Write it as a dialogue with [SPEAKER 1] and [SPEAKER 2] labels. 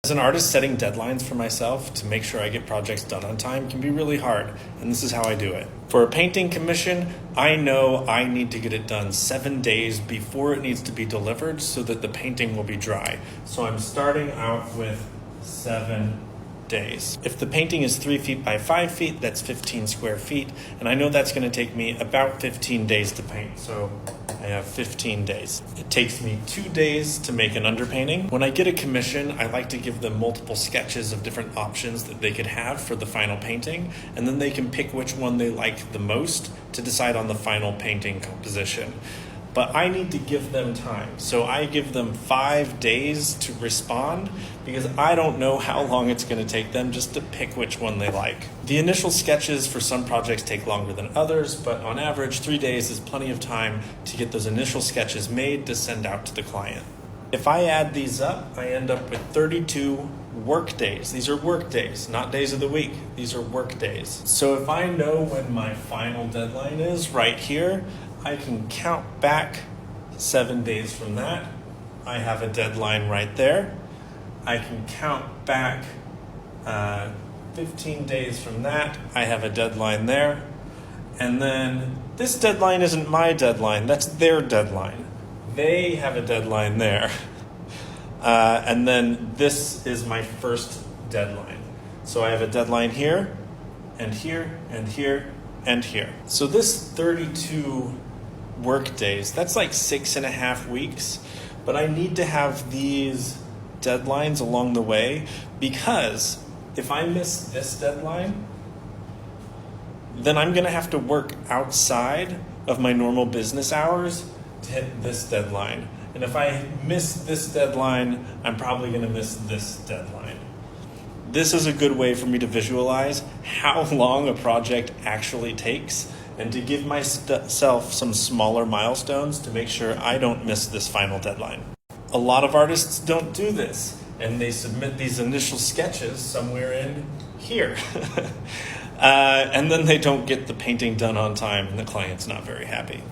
[SPEAKER 1] As an artist, setting deadlines for myself to make sure I get projects done on time can be really hard, and this is how I do it. For a painting commission, I know I need to get it done 7 days before it needs to be delivered so that the painting will be dry. So I'm starting out with 7 days. If the painting is 3 feet by 5 feet, that's 15 square feet, and I know that's going to take me about 15 days to paint, so I have 15 days. It takes me 2 days to make an underpainting. When I get a commission, I like to give them multiple sketches of different options that they could have for the final painting, and then they can pick which one they like the most to decide on the final painting composition. But I need to give them time. So I give them 5 days to respond because I don't know how long it's going to take them just to pick which one they like. The initial sketches for some projects take longer than others, but on average 3 days is plenty of time to get those initial sketches made to send out to the client. If I add these up, I end up with 32 work days. These are work days, not days of the week. These are work days. So if I know when my final deadline is right here, I can count back 7 days from that. I have a deadline right there. I can count back 15 days from that. I have a deadline there. And then this deadline isn't my deadline. That's their deadline. They have a deadline there. And then this is my first deadline. So I have a deadline here, and here, and here, and here. So this 32 work days, that's like 6.5 weeks, but I need to have these deadlines along the way because if I miss this deadline, then I'm going to have to work outside of my normal business hours to hit this deadline. And if I miss this deadline, I'm probably going to miss this deadline. This is a good way for me to visualize how long a project actually takes and to give myself some smaller milestones to make sure I don't miss this final deadline. A lot of artists don't do this, and they submit these initial sketches somewhere in here. And then they don't get the painting done on time, and the client's not very happy.